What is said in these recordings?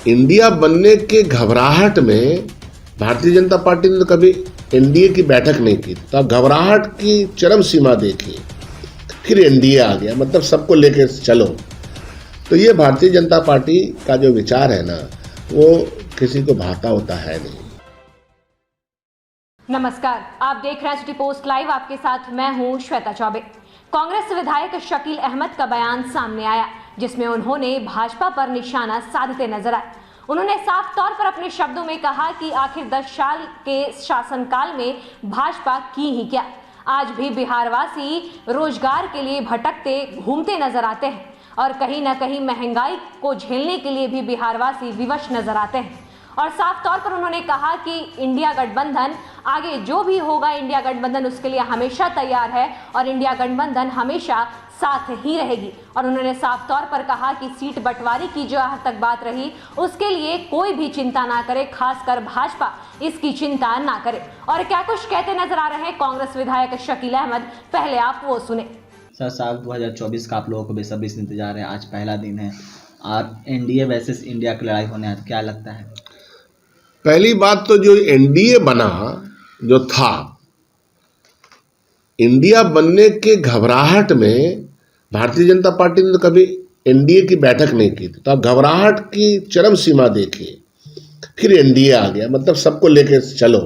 India बनने के घबराहट में भारतीय जनता पार्टी ने तो कभी एनडीए की बैठक नहीं की, तो आप घबराहट की चरम सीमा देखिए, फिर एनडीए आ गया, मतलब सबको लेके चलो। तो ये भारतीय जनता पार्टी का जो विचार है ना, वो किसी को भाता होता है नहीं। नमस्कार, आप देख रहे हैं सिटी पोस्ट लाइव। आपके साथ मैं हूं श्वेता चौबे। कांग्रेस विधायक शकील अहमद का बयान सामने आया, जिसमें उन्होंने भाजपा पर निशाना साधते नजर आए। उन्होंने साफ तौर पर अपने शब्दों में कहा कि आखिर 10 साल के शासनकाल में भाजपा की ही क्या। आज भी बिहारवासी रोजगार के लिए भटकते घूमते नजर आते हैं और कहीं ना कहीं महंगाई को झेलने के लिए भी बिहारवासी विवश नजर आते हैं। और साफ तौर पर उन्होंने कहा कि इंडिया गठबंधन आगे जो भी होगा, इंडिया गठबंधन उसके लिए हमेशा तैयार है और इंडिया गठबंधन हमेशा साथ ही रहेगी। और उन्होंने साफ तौर पर कहा कि सीट बंटवारे की जो आज तक बात रही, उसके लिए कोई भी चिंता ना करे, खासकर भाजपा इसकी चिंता ना करे। और क्या कुछ कहते नजर आ रहे हैं कांग्रेस विधायक शकील अहमद, पहले आप वो सुने। सर, साल 2024 का आप लोगों को बेसब्री से इंतजार है। आज पहला दिन है और एनडीए वर्सेस इंडिया की लड़ाई होने है, क्या लगता है? पहली बात तो जो एनडीए बना, जो था, इंडिया बनने के घबराहट में भारतीय जनता पार्टी ने तो कभी एनडीए की बैठक नहीं की, तो आप घबराहट की चरम सीमा देखिए, फिर एनडीए आ गया, मतलब सबको लेके चलो।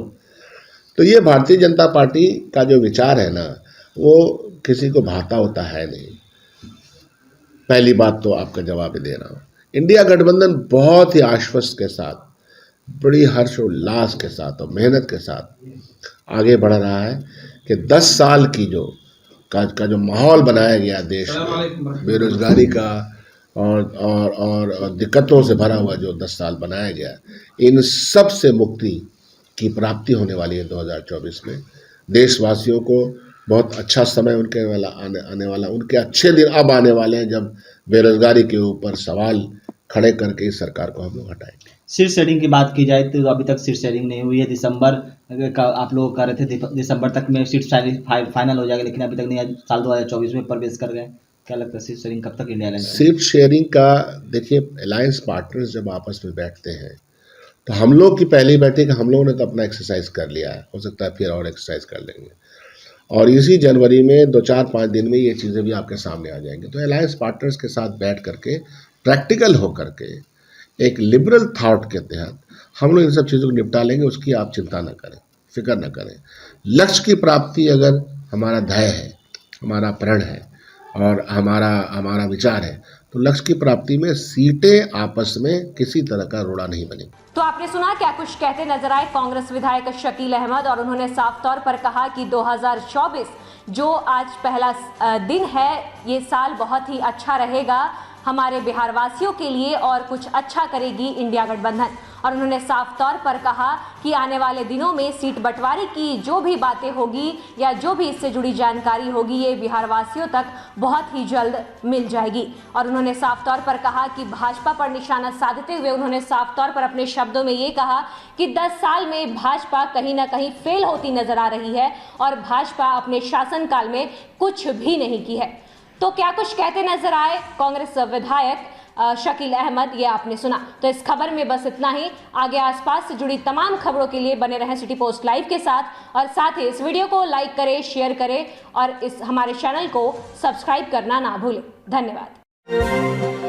तो ये भारतीय जनता पार्टी का जो विचार है ना, वो किसी को भाता होता है नहीं। पहली बात तो आपका जवाब दे रहा हूँ। इंडिया गठबंधन बहुत ही आश्वस्त के साथ, बड़ी हर्षोल्लास के साथ और मेहनत के साथ आगे बढ़ रहा है कि 10 साल की जो जो माहौल बनाया गया देश में, बेरोजगारी का और दिक्कतों से भरा हुआ जो 10 साल बनाया गया, इन सब से मुक्ति की प्राप्ति होने वाली है 2024 में। देशवासियों को बहुत अच्छा समय उनके वाला आने वाला, उनके अच्छे दिन अब आने वाले हैं, जब बेरोजगारी के ऊपर सवाल खड़े करके इस सरकार को हम लोग हटाएंगे। सीट शेयरिंग की बात की जाए तो अभी तक सीट शेयरिंग नहीं हुई है। दिसंबर का आप लोग कह रहे थे दिसंबर तक में सीट फाइनल हो जाएगा, लेकिन अभी तक नहीं। आज साल 2024 में प्रवेश कर गए। क्या लगता है सीट शेयरिंग कब तक इंडिया अलायंस? सीट शेयरिंग का देखिए, अलायंस पार्टनर्स जब आपस में बैठते हैं, तो हम लोग की पहली बैठक हम लोगों ने तो अपना एक्सरसाइज कर लिया है, हो सकता है फिर और एक्सरसाइज कर लेंगे, और इसी जनवरी में 2-4-5 दिन में ये चीज़ें भी आपके सामने आ जाएंगी। तो अलायंस पार्टनर्स के साथ बैठ करके प्रैक्टिकल होकर के एक लिबरल थॉट के तहत हम लोग इन सब चीज़ों को निपटा लेंगे। उसकी आप चिंता न करें, फिक्र न करें। लक्ष्य की प्राप्ति अगर हमारा ध्येय है, हमारा प्रण है और हमारा विचार है, तो लक्ष्य की प्राप्ति में सीटें आपस में किसी तरह का रोड़ा नहीं बनेगी। तो आपने सुना क्या कुछ कहते नजर आए कांग्रेस विधायक शकील अहमद। और उन्होंने साफ तौर पर कहा कि 2024 जो आज पहला दिन है, ये साल बहुत ही अच्छा रहेगा हमारे बिहार वासियों के लिए और कुछ अच्छा करेगी इंडिया गठबंधन। और उन्होंने साफ तौर पर कहा कि आने वाले दिनों में सीट बंटवारे की जो भी बातें होगी या जो भी इससे जुड़ी जानकारी होगी, ये बिहार वासियों तक बहुत ही जल्द मिल जाएगी। और उन्होंने साफ तौर पर कहा कि भाजपा पर निशाना साधते हुए उन्होंने साफ तौर पर अपने शब्दों में ये कहा कि 10 साल में भाजपा कहीं ना कहीं फेल होती नजर आ रही है और भाजपा अपने शासनकाल में कुछ भी नहीं की है। तो क्या कुछ कहते नजर आए कांग्रेस विधायक शकील अहमद, ये आपने सुना। तो इस खबर में बस इतना ही। आगे आसपास से जुड़ी तमाम खबरों के लिए बने रहें सिटी पोस्ट लाइव के साथ, और साथ ही इस वीडियो को लाइक करें, शेयर करें और इस हमारे चैनल को सब्सक्राइब करना ना भूलें। धन्यवाद।